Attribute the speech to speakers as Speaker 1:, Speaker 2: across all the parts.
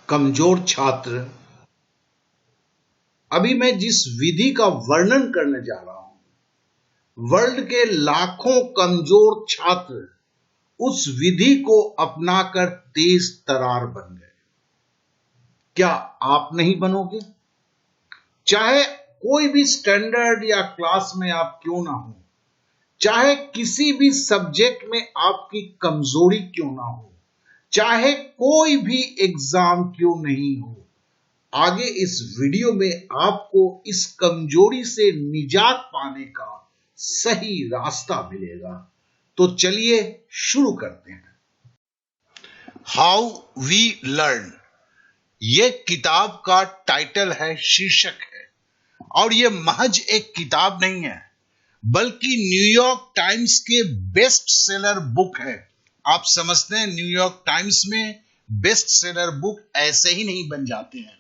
Speaker 1: कमजोर छात्र। अभी मैं जिस विधि का वर्णन करने जा रहा हूं, वर्ल्ड के लाखों कमजोर छात्र उस विधि को अपनाकर तेज तरार बन गए। क्या आप नहीं बनोगे? चाहे कोई भी स्टैंडर्ड या क्लास में आप क्यों ना हो, चाहे किसी भी सब्जेक्ट में आपकी कमजोरी क्यों ना हो, चाहे कोई भी एग्जाम क्यों नहीं हो, आगे इस वीडियो में आपको इस कमजोरी से निजात पाने का सही रास्ता मिलेगा। तो चलिए शुरू करते हैं। हाउ वी लर्न, ये किताब का टाइटल है, शीर्षक है, और ये महज एक किताब नहीं है बल्कि न्यूयॉर्क टाइम्स के बेस्ट सेलर बुक है। आप समझते हैं न्यूयॉर्क टाइम्स में बेस्ट सेलर बुक ऐसे ही नहीं बन जाते हैं।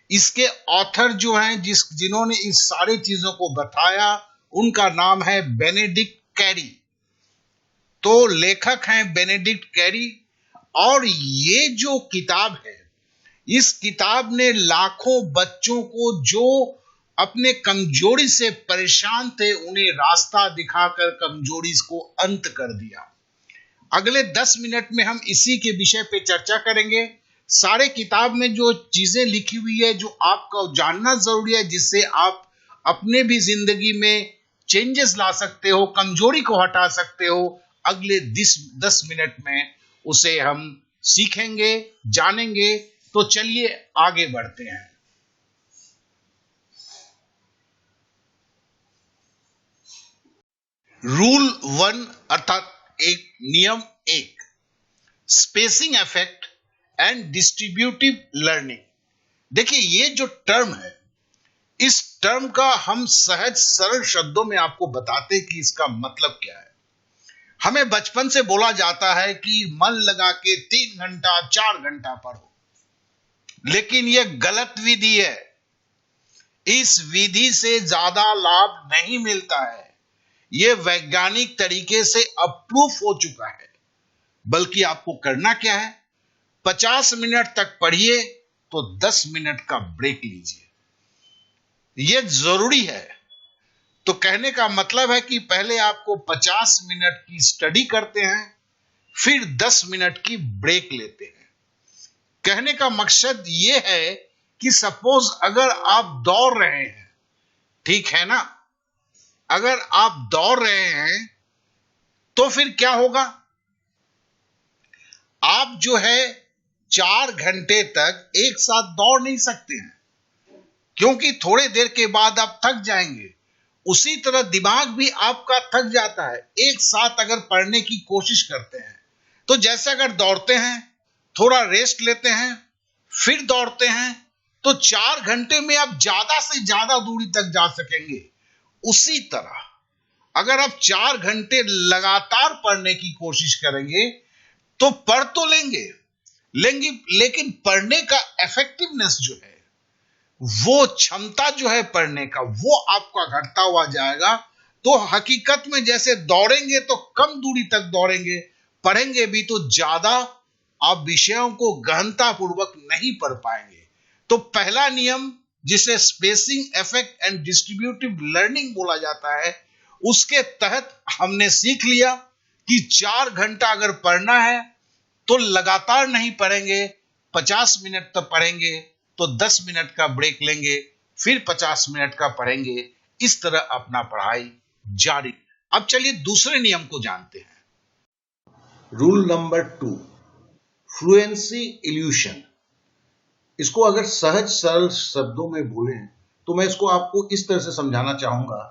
Speaker 1: इसके ऑथर जो हैं, जिन्होंने इस सारी चीजों को बताया, उनका नाम है बेनेडिक्ट कैरी। तो लेखक हैं बेनेडिक्ट कैरी, और ये जो किताब है, इस किताब ने लाखों बच्चों को जो अपने कमजोरी से परेशान थे, उन्हें रास्ता दिखाकर कमजोरी को अंत कर दिया। अगले 10 मिनट में हम इसी के विषय पे चर्चा करेंगे। सारे किताब में जो चीजें लिखी हुई है, जो आपको जानना जरूरी है, जिससे आप अपने भी जिंदगी में चेंजेस ला सकते हो, कमजोरी को हटा सकते हो, अगले 10 मिनट में उसे हम सीखेंगे, जानेंगे। तो चलिए आगे बढ़ते हैं। रूल 1 अर्थात नियम 1, spacing effect and distributive learning. देखिए, ये जो टर्म है, इस टर्म का हम सहज सरल शब्दों में आपको बताते कि इसका मतलब क्या है। हमें बचपन से बोला जाता है कि मन लगा के 3 घंटा 4 घंटा पढ़ो, लेकिन यह गलत विधि है। इस विधि से ज्यादा लाभ नहीं मिलता है। यह वैज्ञानिक तरीके से अप्रूव हो चुका है। बल्कि आपको करना क्या है, 50 मिनट तक पढ़िए तो 10 मिनट का ब्रेक लीजिए। यह जरूरी है। तो कहने का मतलब है कि पहले आपको 50 मिनट की स्टडी करते हैं, फिर 10 मिनट की ब्रेक लेते हैं। कहने का मकसद यह है कि सपोज अगर आप दौड़ रहे हैं, ठीक है ना, अगर आप दौड़ रहे हैं तो फिर क्या होगा, आप जो है 4 घंटे तक एक साथ दौड़ नहीं सकते हैं, क्योंकि थोड़े देर के बाद आप थक जाएंगे। उसी तरह दिमाग भी आपका थक जाता है एक साथ अगर पढ़ने की कोशिश करते हैं। तो जैसे अगर दौड़ते हैं, थोड़ा रेस्ट लेते हैं, फिर दौड़ते हैं, तो 4 घंटे में आप ज्यादा से ज्यादा दूरी तक जा सकेंगे। उसी तरह अगर आप 4 घंटे लगातार पढ़ने की कोशिश करेंगे तो पढ़ तो लेंगे, लेकिन पढ़ने का इफेक्टिवनेस जो है, वो क्षमता जो है पढ़ने का, वो आपका घटता हुआ जाएगा। तो हकीकत में जैसे दौड़ेंगे तो कम दूरी तक दौड़ेंगे, पढ़ेंगे भी तो ज्यादा आप विषयों को गहनता पूर्वक नहीं पढ़ पाएंगे। तो पहला नियम, जिसे spacing effect and distributive learning बोला जाता है, उसके तहत हमने सीख लिया कि 4 घंटा अगर पढ़ना है तो लगातार नहीं पढ़ेंगे, 50 मिनट तक पढ़ेंगे, तो 10 मिनट का ब्रेक लेंगे, फिर 50 मिनट का पढ़ेंगे। इस तरह अपना पढ़ाई जारी। अब चलिए दूसरे नियम को जानते हैं। Rule number 2, fluency evolution. इसको अगर सहज सरल शब्दों में बोलें तो मैं इसको आपको इस तरह से समझाना चाहूंगा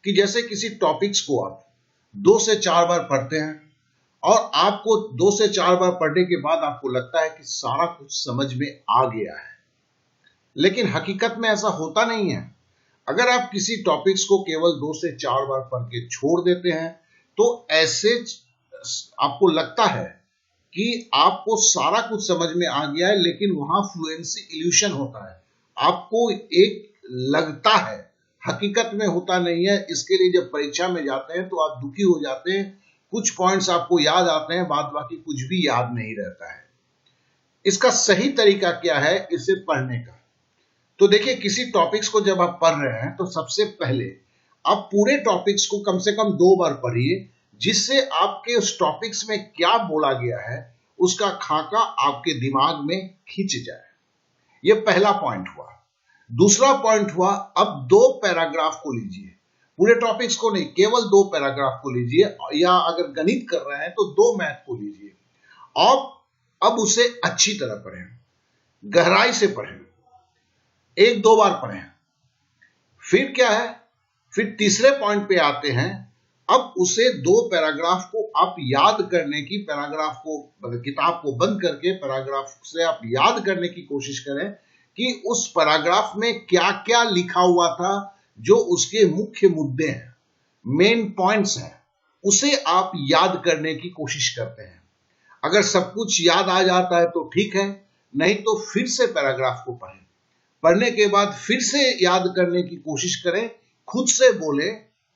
Speaker 1: कि जैसे किसी टॉपिक्स को आप 2 से 4 बार पढ़ते हैं, और आपको 2 से 4 बार पढ़ने के बाद आपको लगता है कि सारा कुछ समझ में आ गया है, लेकिन हकीकत में ऐसा होता नहीं है। अगर आप किसी टॉपिक्स को केवल 2 से 4 बार पढ़ के छोड़ देते हैं तो ऐसे आपको लगता है कि आपको सारा कुछ समझ में आ गया है, लेकिन वहां फ्लुएंसी इल्यूशन होता है। आपको एक लगता है, हकीकत में होता नहीं है। इसके लिए जब परीक्षा में जाते हैं तो आप दुखी हो जाते हैं। कुछ पॉइंट्स आपको याद आते हैं, बाद बाकी कुछ भी याद नहीं रहता है। इसका सही तरीका क्या है इसे पढ़ने का? तो देखिए, किसी टॉपिक्स को जब आप पढ़ रहे हैं तो सबसे पहले आप पूरे टॉपिक्स को कम से कम 2 बार पढ़िए, जिससे आपके उस टॉपिक्स में क्या बोला गया है उसका खाका आपके दिमाग में खींच जाए। यह पहला पॉइंट हुआ। दूसरा पॉइंट हुआ, अब 2 पैराग्राफ को लीजिए, पूरे टॉपिक्स को नहीं, केवल 2 पैराग्राफ को लीजिए, या अगर गणित कर रहे हैं तो 2 मैथ को लीजिए और अब उसे अच्छी तरह पढ़ें, गहराई से पढ़ें, 1-2 बार पढ़ें। फिर क्या है, फिर तीसरे पॉइंट पे आते हैं। अब उसे 2 पैराग्राफ को आप याद करने की, पैराग्राफ को मतलब किताब को बंद करके पैराग्राफ से आप याद करने की कोशिश करें कि उस पैराग्राफ में क्या क्या लिखा हुआ था, जो उसके मुख्य मुद्दे हैं, मेन पॉइंट्स हैं, उसे आप याद करने की कोशिश करते हैं। अगर सब कुछ याद आ जाता है तो ठीक है, नहीं तो फिर से पैराग्राफ को पढ़ें। पढ़ने के बाद फिर से याद करने की कोशिश करें, खुद से बोले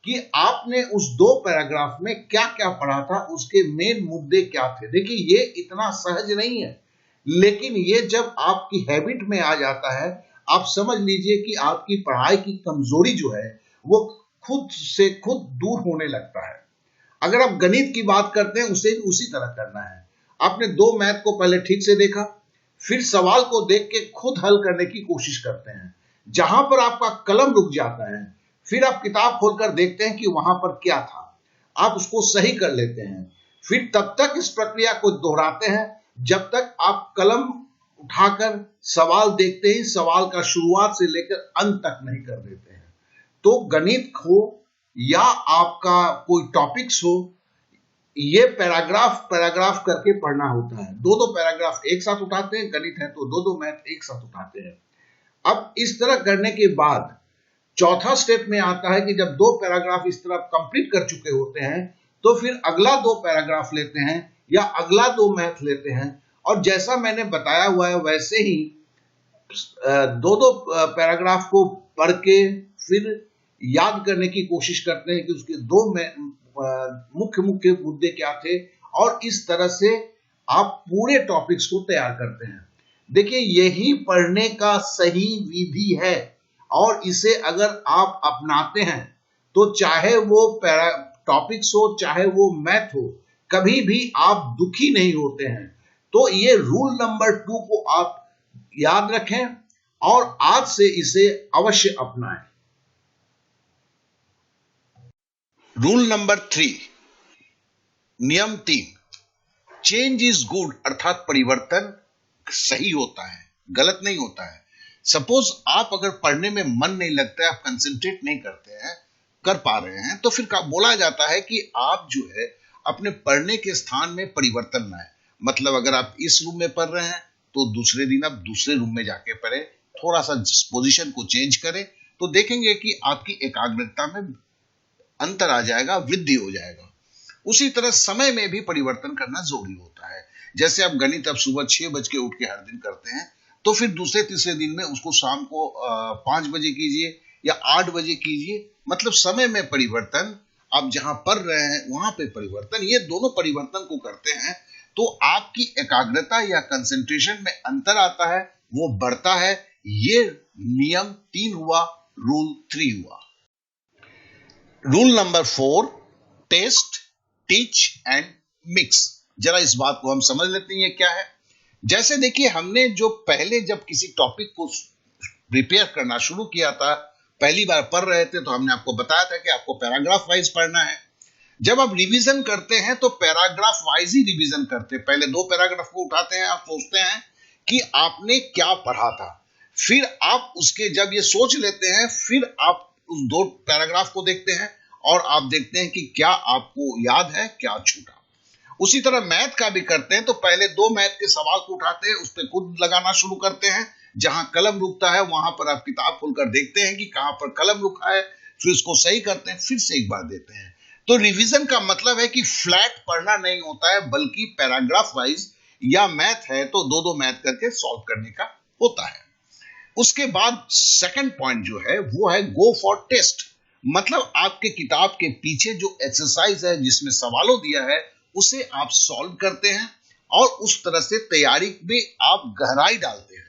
Speaker 1: कि आपने उस 2 पैराग्राफ में क्या क्या पढ़ा था, उसके मेन मुद्दे क्या थे। देखिए, ये इतना सहज नहीं है, लेकिन ये जब आपकी हैबिट में आ जाता है, आप समझ लीजिए कि आपकी पढ़ाई की कमजोरी जो है वो खुद से खुद दूर होने लगता है। अगर आप गणित की बात करते हैं, उसे भी उसी तरह करना है। आपने 2 मैथ को पहले ठीक से देखा, फिर सवाल को देख के खुद हल करने की कोशिश करते हैं। जहां पर आपका कलम रुक जाता है, फिर आप किताब खोलकर देखते हैं कि वहां पर क्या था, आप उसको सही कर लेते हैं। फिर तब तक इस प्रक्रिया को दोहराते हैं जब तक आप कलम उठाकर सवाल देखते ही सवाल का शुरुआत से लेकर अंत तक नहीं कर देते हैं। तो गणित हो या आपका कोई टॉपिक्स हो, ये पैराग्राफ पैराग्राफ करके पढ़ना होता है। 2-2 पैराग्राफ एक साथ उठाते हैं, गणित है तो 2-2 मैथ एक साथ उठाते हैं। अब इस तरह करने के बाद चौथा स्टेप में आता है कि जब 2 पैराग्राफ इस तरह कंप्लीट कर चुके होते हैं, तो फिर अगला 2 पैराग्राफ लेते हैं या अगला 2 मैथ लेते हैं, और जैसा मैंने बताया हुआ है वैसे ही 2-2 पैराग्राफ को पढ़ के फिर याद करने की कोशिश करते हैं कि उसके 2 मुख्य मुख्य मुद्दे क्या थे, और इस तरह से आप पूरे टॉपिक्स को तैयार करते हैं। देखिए, यही पढ़ने का सही विधि है, और इसे अगर आप अपनाते हैं तो चाहे वो टॉपिक्स हो चाहे वो मैथ हो, कभी भी आप दुखी नहीं होते हैं। तो ये रूल नंबर 2 को आप याद रखें और आज से इसे अवश्य अपनाएं। रूल नंबर 3, नियम 3, चेंज इज गुड, अर्थात परिवर्तन सही होता है, गलत नहीं होता है। सपोज आप अगर पढ़ने में मन नहीं लगता है, आप कंसंट्रेट नहीं करते हैं, कर पा रहे हैं, तो फिर बोला जाता है कि आप जो है अपने पढ़ने के स्थान में परिवर्तन लाएं। मतलब अगर आप इस रूम में पढ़ रहे हैं तो दूसरे दिन आप दूसरे रूम में जाके पढ़े, थोड़ा सा पोजीशन को चेंज करें, तो देखेंगे कि आपकी एकाग्रता में अंतर आ जाएगा, वृद्धि हो जाएगा। उसी तरह समय में भी परिवर्तन करना जरूरी होता है। जैसे आप गणित आप सुबह 6 बज के उठ के हर दिन करते हैं, तो फिर दूसरे तीसरे दिन में उसको शाम को 5 बजे कीजिए या 8 बजे कीजिए। मतलब समय में परिवर्तन, आप जहां पढ़ रहे हैं वहां पे परिवर्तन, ये दोनों परिवर्तन को करते हैं तो आपकी एकाग्रता या कंसंट्रेशन में अंतर आता है, वो बढ़ता है। ये नियम 3 हुआ, रूल 3 हुआ। Rule number 4, test, teach and mix. जरा इस बात को हम समझ लेते हैं ये क्या है। जैसे देखिए, हमने जो पहले जब किसी टॉपिक को प्रिपेयर करना शुरू किया था, पहली बार पढ़ रहे थे, तो हमने आपको बताया था कि आपको पैराग्राफ वाइज पढ़ना है। जब आप रिवीजन करते हैं तो पैराग्राफ वाइज ही रिवीजन करते हैं। पहले 2 पैराग्राफ को उठाते हैं, आप सोचते हैं कि आपने क्या पढ़ा था, फिर आप उसके जब ये सोच लेते हैं, फिर आप उस 2 पैराग्राफ को देखते हैं और आप देखते हैं कि क्या आपको याद है, क्या छूटा। उसी तरह मैथ का भी करते हैं, तो पहले 2 मैथ के सवाल को उठाते हैं, उस पर खुद लगाना शुरू करते हैं। जहां कलम रुकता है वहां पर आप किताब खोलकर देखते हैं कि कहां पर कलम रुका है, फिर उसको सही करते हैं, फिर से एक बार देते हैं। तो रिवीजन का मतलब है कि फ्लैट पढ़ना नहीं होता है, बल्कि पैराग्राफ वाइज, या मैथ है तो 2-2 मैथ करके सॉल्व करने का होता है। उसके बाद सेकंड पॉइंट जो है वो है गो फॉर टेस्ट। मतलब आपके किताब के पीछे जो एक्सरसाइज है, जिसमें सवालों दिया है, उसे आप सॉल्व करते हैं और उस तरह से तैयारी में आप गहराई डालते हैं।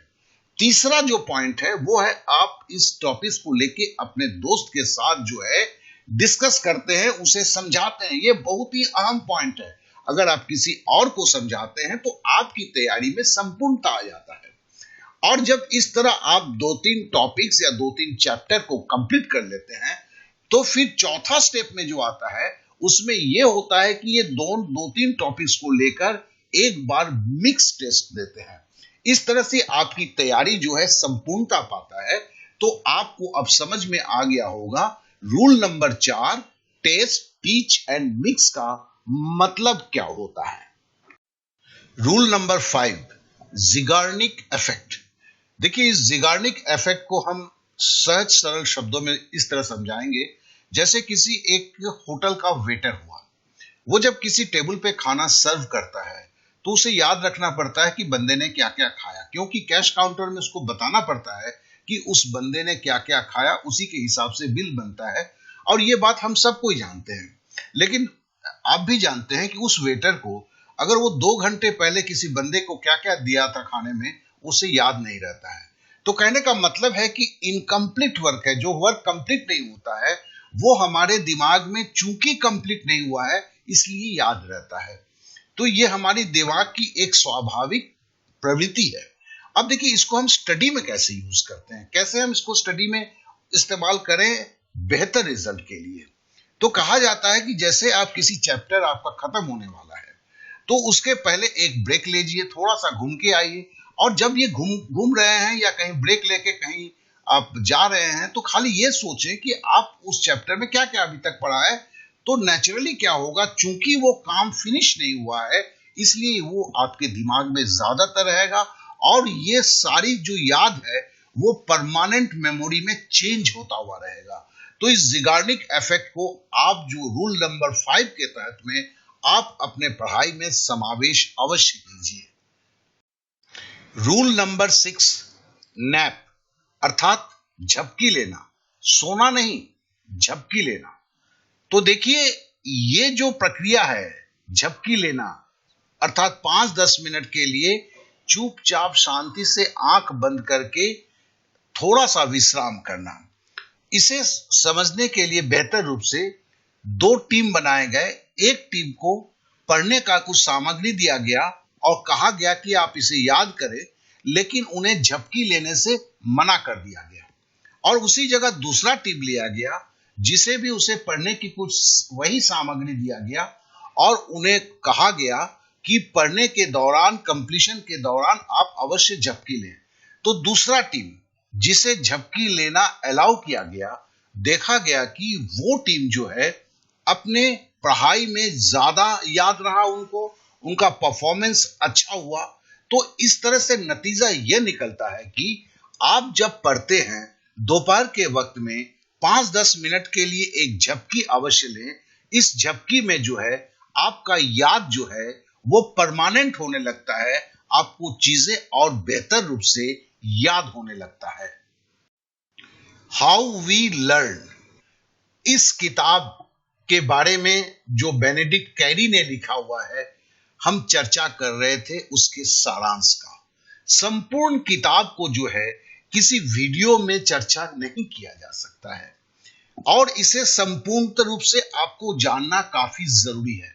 Speaker 1: तीसरा जो पॉइंट है वो है आप इस टॉपिक को लेके अपने दोस्त के साथ जो है डिस्कस करते हैं, उसे समझाते हैं। ये बहुत ही अहम पॉइंट है। अगर आप किसी और को समझाते हैं तो आपकी तैयारी में संपूर्णता आ जाता है। और जब इस तरह आप 2-3 टॉपिक्स या 2-3 चैप्टर को कंप्लीट कर लेते हैं तो फिर चौथा स्टेप में जो आता है उसमें यह होता है कि ये 2-3 टॉपिक्स को लेकर एक बार मिक्स टेस्ट देते हैं। इस तरह से आपकी तैयारी जो है संपूर्णता पाता है। तो आपको अब समझ में आ गया होगा rule number 4 test, teach and mix का मतलब क्या होता है। Rule number 5 Zeigarnik effect. देखिए, इस ज़िगार्निक इफेक्ट को हम सहज सरल शब्दों में इस तरह समझाएंगे जैसे किसी एक होटल का वेटर हुआ, वो जब किसी टेबल पे खाना सर्व करता है तो उसे याद रखना पड़ता है कि बंदे ने क्या क्या खाया, क्योंकि कैश काउंटर में उसको बताना पड़ता है कि उस बंदे ने क्या क्या खाया, उसी के हिसाब से बिल बनता है। और ये बात हम सबको ही जानते हैं, लेकिन आप भी जानते हैं कि उस वेटर को अगर वो 2 घंटे पहले किसी बंदे को क्या क्या दिया था खाने में, उसे याद नहीं रहता है। तो कहने का मतलब है कि इनकम्प्लीट वर्क है, जो वर्क कंप्लीट नहीं होता है वो हमारे दिमाग में चूंकि कंप्लीट नहीं हुआ है इसलिए याद रहता है। तो ये हमारी दिमाग की एक स्वाभाविक प्रवृत्ति है। अब देखिए, इसको हम स्टडी में कैसे यूज करते हैं, कैसे हम इसको स्टडी में इस्तेमाल करें बेहतर रिजल्ट के लिए। तो कहा जाता है कि जैसे आप किसी चैप्टर आपका खत्म होने वाला है तो उसके पहले एक ब्रेक लीजिए, थोड़ा सा घूम के आइए, और जब ये घूम रहे हैं या कहीं ब्रेक लेके कहीं आप जा रहे हैं तो खाली ये सोचें कि आप उस चैप्टर में क्या क्या अभी तक पढ़ा है। तो नेचुरली क्या होगा, चूंकि वो काम फिनिश नहीं हुआ है इसलिए वो आपके दिमाग में ज्यादातर रहेगा और ये सारी जो याद है वो परमानेंट मेमोरी में चेंज होता हुआ रहेगा। तो इस ज़िगार्निक इफेक्ट को आप जो रूल नंबर 5 के तहत में आप अपने पढ़ाई में समावेश अवश्य कीजिए। रूल नंबर 6 नैप अर्थात झपकी लेना, सोना नहीं, झपकी लेना। तो देखिए, ये जो प्रक्रिया है झपकी लेना अर्थात 5-10 मिनट के लिए चुपचाप शांति से आंख बंद करके थोड़ा सा विश्राम करना, इसे समझने के लिए बेहतर रूप से 2 टीम बनाए गए। एक टीम को पढ़ने का कुछ सामग्री दिया गया और कहा गया कि आप इसे याद करें, लेकिन उन्हें झपकी लेने से मना कर दिया गया। और उसी जगह दूसरा टीम लिया गया जिसे भी उसे पढ़ने की कुछ वही सामग्री दिया गया और उन्हें कहा गया कि पढ़ने के दौरान, कंप्लीशन के दौरान आप अवश्य झपकी लें। तो दूसरा टीम जिसे झपकी लेना अलाउ किया गया, देखा गया कि वो टीम जो है अपने पढ़ाई में ज्यादा याद रहा, उनका परफॉर्मेंस अच्छा हुआ। तो इस तरह से नतीजा यह निकलता है कि आप जब पढ़ते हैं दोपहर के वक्त में 5-10 मिनट के लिए एक झपकी अवश्य लें। इस झपकी में जो है आपका याद जो है वो परमानेंट होने लगता है, आपको चीजें और बेहतर रूप से याद होने लगता है। हाउ वी लर्न, इस किताब के बारे में जो बेनेडिक्ट कैरी ने लिखा हुआ है, हम चर्चा कर रहे थे उसके सारांश का। संपूर्ण किताब को जो है किसी वीडियो में चर्चा नहीं किया जा सकता है और इसे संपूर्ण रूप से आपको जानना काफी जरूरी है।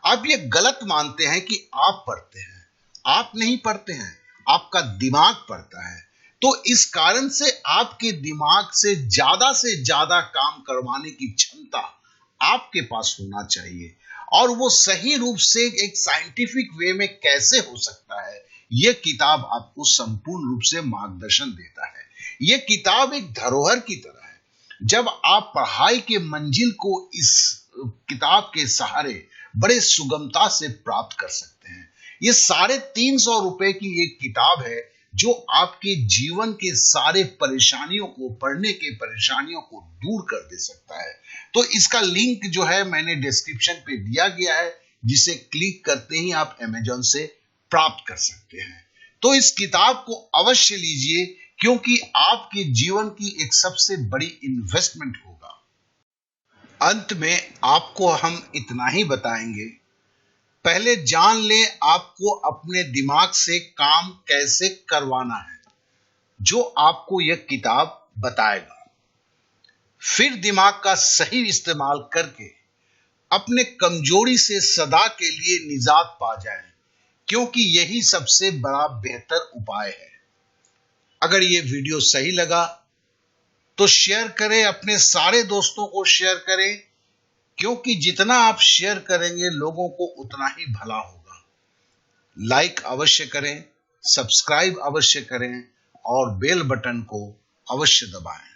Speaker 1: आप ये गलत मानते हैं कि आप पढ़ते हैं, आप नहीं पढ़ते हैं, आपका दिमाग पढ़ता है। तो इस कारण से आपके दिमाग से ज्यादा काम करवाने की क्षमता आपके पास होना चाहिए, और वो सही रूप से एक साइंटिफिक वे में कैसे हो सकता है, यह किताब आपको संपूर्ण रूप से मार्गदर्शन देता है। यह किताब एक धरोहर की तरह है। जब आप पढ़ाई के मंजिल को इस किताब के सहारे बड़े सुगमता से प्राप्त कर सकते हैं। ये 350 रुपए की एक किताब है जो आपके जीवन के सारे परेशानियों को, पढ़ने के परेशानियों को दूर कर दे सकता है। तो इसका लिंक जो है मैंने डिस्क्रिप्शन पे दिया गया है, जिसे क्लिक करते ही आप अमेज़न से प्राप्त कर सकते हैं। तो इस किताब को अवश्य लीजिए, क्योंकि आपके जीवन की एक सबसे बड़ी इन्वेस्टमेंट होगा। अंत में आपको हम इतना ही बताएंगे पहले जान लें आपको अपने दिमाग से काम कैसे करवाना है, जो आपको यह किताब बताएगा। फिर दिमाग का सही इस्तेमाल करके अपने कमजोरी से सदा के लिए निजात पा जाएं, क्योंकि यही सबसे बड़ा बेहतर उपाय है। अगर ये वीडियो सही लगा तो शेयर करें, अपने सारे दोस्तों को शेयर करें, क्योंकि जितना आप शेयर करेंगे लोगों को उतना ही भला होगा। लाइक अवश्य करें, सब्सक्राइब अवश्य करें और बेल बटन को अवश्य दबाएं।